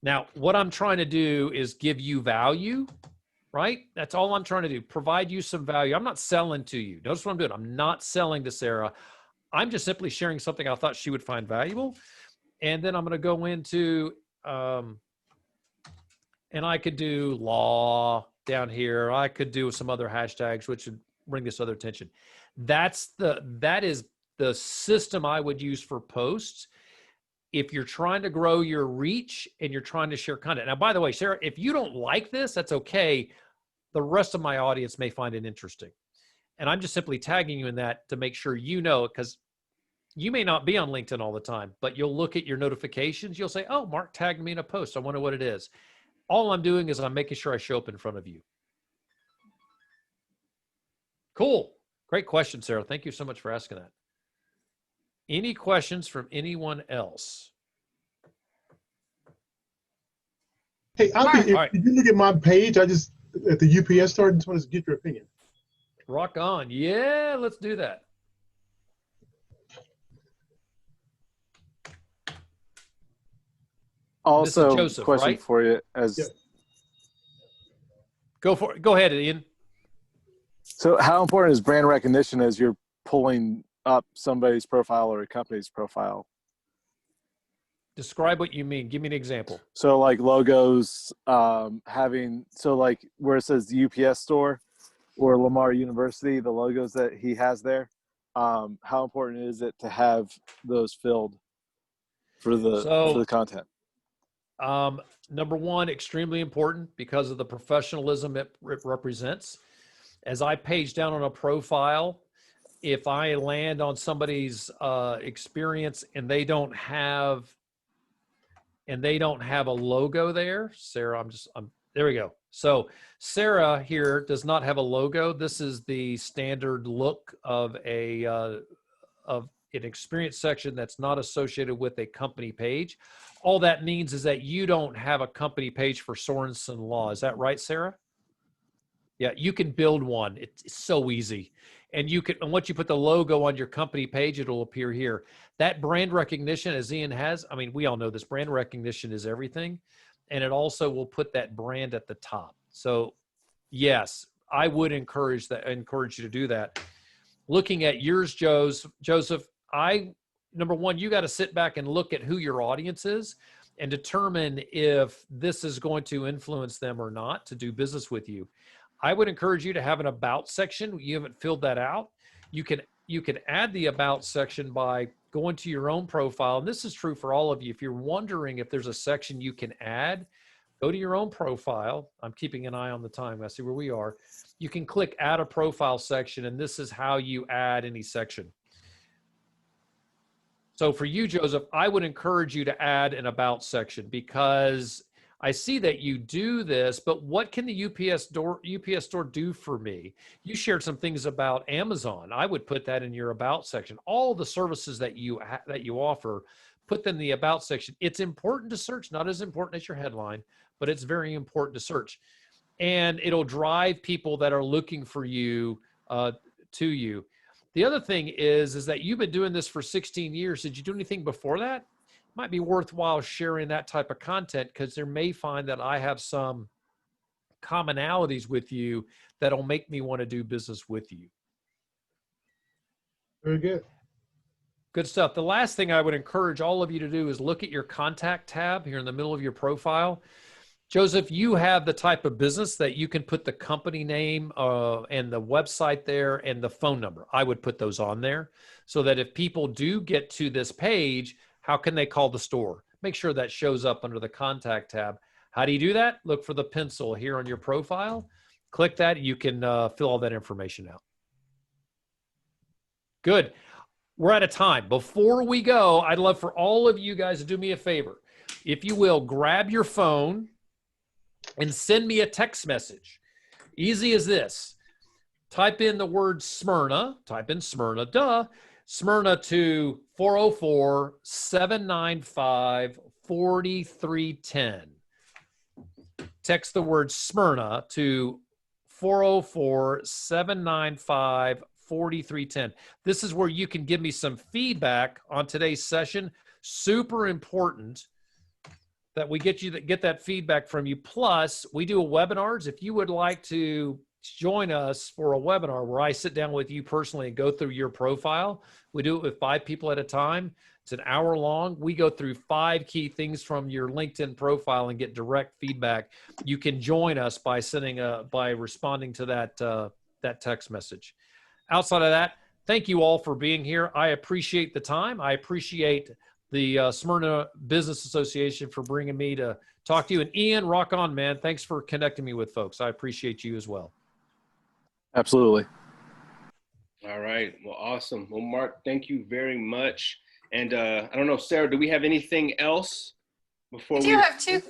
Now, what I'm trying to do is give you value, right? That's all I'm trying to do. Provide you some value. I'm not selling to you. Notice what I'm doing. I'm not selling to Sarah. I'm just simply sharing something I thought she would find valuable. And then I'm going to go into, and I could do law down here. I could do some other hashtags, which would bring this other attention. That is the system I would use for posts if you're trying to grow your reach and you're trying to share content. Now, by the way, Sarah, if you don't like this, that's okay. The rest of my audience may find it interesting. And I'm just simply tagging you in that to make sure you know, because you may not be on LinkedIn all the time, but you'll look at your notifications. You'll say, oh, Mark tagged me in a post. I wonder what it is. All I'm doing is I'm making sure I show up in front of you. Cool. Great question, Sarah. Thank you so much for asking that. Any questions from anyone else? Hey, if you look at my page, I just, at the UPS store, just wanted to get your opinion. Rock on. Yeah, let's do that. Also, Joseph, question right? for you Go for it. Go ahead, Ian. So how important is brand recognition as you're pulling up somebody's profile or a company's profile? Describe what you mean. Give me an example. So like logos, like where it says the UPS store or Lamar University, the logos that he has there, how important is it to have those filled for the content? Number one, extremely important because of the professionalism it represents. As I page down on a profile, if I land on somebody's experience and they don't have a logo there, Sarah, there we go. So Sarah here does not have a logo. This is the standard look of an experience section that's not associated with a company page. All that means is that you don't have a company page for Sorensen Law. Is that right, Sarah? Yeah, you can build one. It's so easy. And once you put the logo on your company page, it'll appear here. That brand recognition, as Ian has, I mean, we all know this, brand recognition is everything. And it also will put that brand at the top. So yes, I would encourage you to do that. Looking at yours, Joseph, number one, you got to sit back and look at who your audience is and determine if this is going to influence them or not to do business with you. I would encourage you to have an about section. You haven't filled that out. You can add the about section by going to your own profile. And this is true for all of you. If you're wondering if there's a section you can add, go to your own profile. I'm keeping an eye on the time. I see where we are. You can click add a profile section, and this is how you add any section. So for you, Joseph, I would encourage you to add an about section because I see that you do this, but what can the UPS store do for me? You shared some things about Amazon. I would put that in your about section. All the services that you offer, put them in the about section. It's important to search, not as important as your headline, but it's very important to search. And it'll drive people that are looking for you to you. The other thing is that you've been doing this for 16 years. Did you do anything before that? Might be worthwhile sharing that type of content because there may find that I have some commonalities with you that'll make me want to do business with you. Very good. Good stuff. The last thing I would encourage all of you to do is look at your contact tab here in the middle of your profile. Joseph, you have the type of business that you can put the company name and the website there and the phone number. I would put those on there so that if people do get to this page, how can they call the store? Make sure that shows up under the contact tab. How do you do that? Look for the pencil here on your profile. Click that. You can fill all that information out. Good. We're out of time. Before we go, I'd love for all of you guys to do me a favor. If you will, grab your phone and send me a text message. Easy as this. Type in the word Smyrna. Type in Smyrna, Smyrna to 404-795-4310. Text the word Smyrna to 404-795-4310. This is where you can give me some feedback on today's session. Super important that we get that feedback from you. Plus, we do webinars. If you would like to join us for a webinar where I sit down with you personally and go through your profile, we do it with 5 people at a time. It's an hour long. We go through 5 key things from your LinkedIn profile and get direct feedback. You can join us by responding to that text message. Outside of that, thank you all for being here. I appreciate the time. I appreciate the Smyrna Business Association for bringing me to talk to you. And Ian, rock on, man. Thanks for connecting me with folks. I appreciate you as well. Absolutely. All right. Well, awesome. Well, Mark, thank you very much. And I don't know, Sarah, do we have anything else before we? I do have two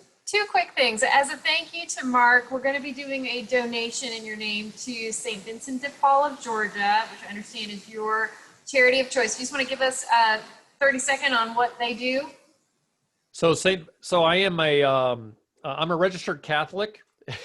quick things. As a thank you to Mark, we're going to be doing a donation in your name to St. Vincent de Paul of Georgia, which I understand is your charity of choice. You just want to give us a 30-second on what they do? So I am I'm a registered Catholic.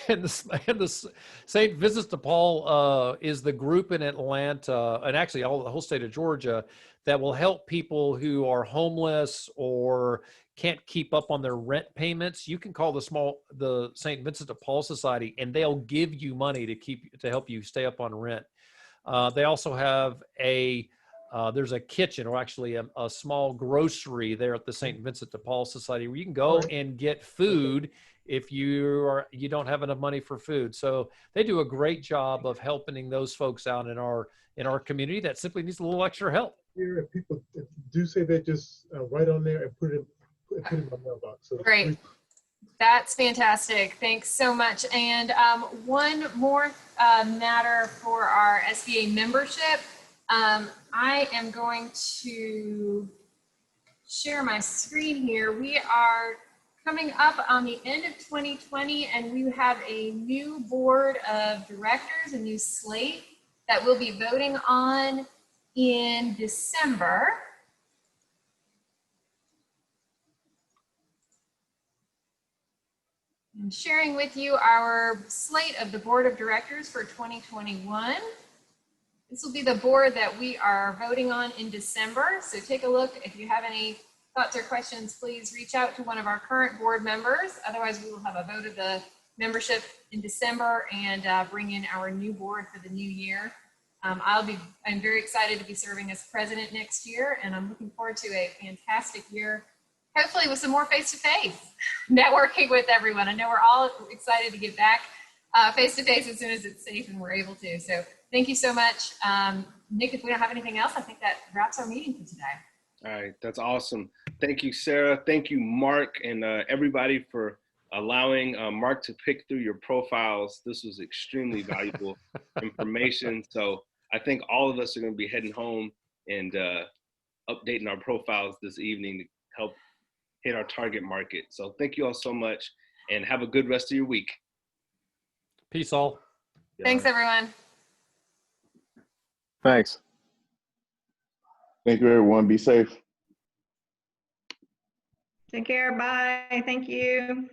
And the St. Vincent de Paul is the group in Atlanta, and actually the whole state of Georgia, that will help people who are homeless or can't keep up on their rent payments. You can call the St. Vincent de Paul Society, and they'll give you money to help you stay up on rent. They also have a There's a kitchen, or actually a small grocery there at the St. Vincent de Paul Society, where you can go and get food if you don't have enough money for food. So they do a great job of helping those folks out in our community that simply needs a little extra help. Here, if people do say they just write on there and put it in my mailbox. So Great. That's fantastic. Thanks so much. And one more matter for our SBA membership. I am going to share my screen here. We are coming up on the end of 2020, and we have a new board of directors, a new slate that we'll be voting on in December. And sharing with you our slate of the board of directors for 2021. This will be the board that we are voting on in December. So take a look. If you have any thoughts or questions, please reach out to one of our current board members. Otherwise, we will have a vote of the membership in December and bring in our new board for the new year. I'm very excited to be serving as president next year, and I'm looking forward to a fantastic year, hopefully with some more face-to-face networking with everyone. I know we're all excited to get back face-to-face as soon as it's safe and we're able to. So thank you so much. Nick, if we don't have anything else, I think that wraps our meeting for today. All right, that's awesome. Thank you, Sarah. Thank you, Mark, and everybody for allowing Mark to pick through your profiles. This was extremely valuable information. So I think all of us are going to be heading home and updating our profiles this evening to help hit our target market. So thank you all so much, and have a good rest of your week. Peace all. Thanks, everyone. Thanks. Thank you, everyone. Be safe. Take care. Bye. Thank you.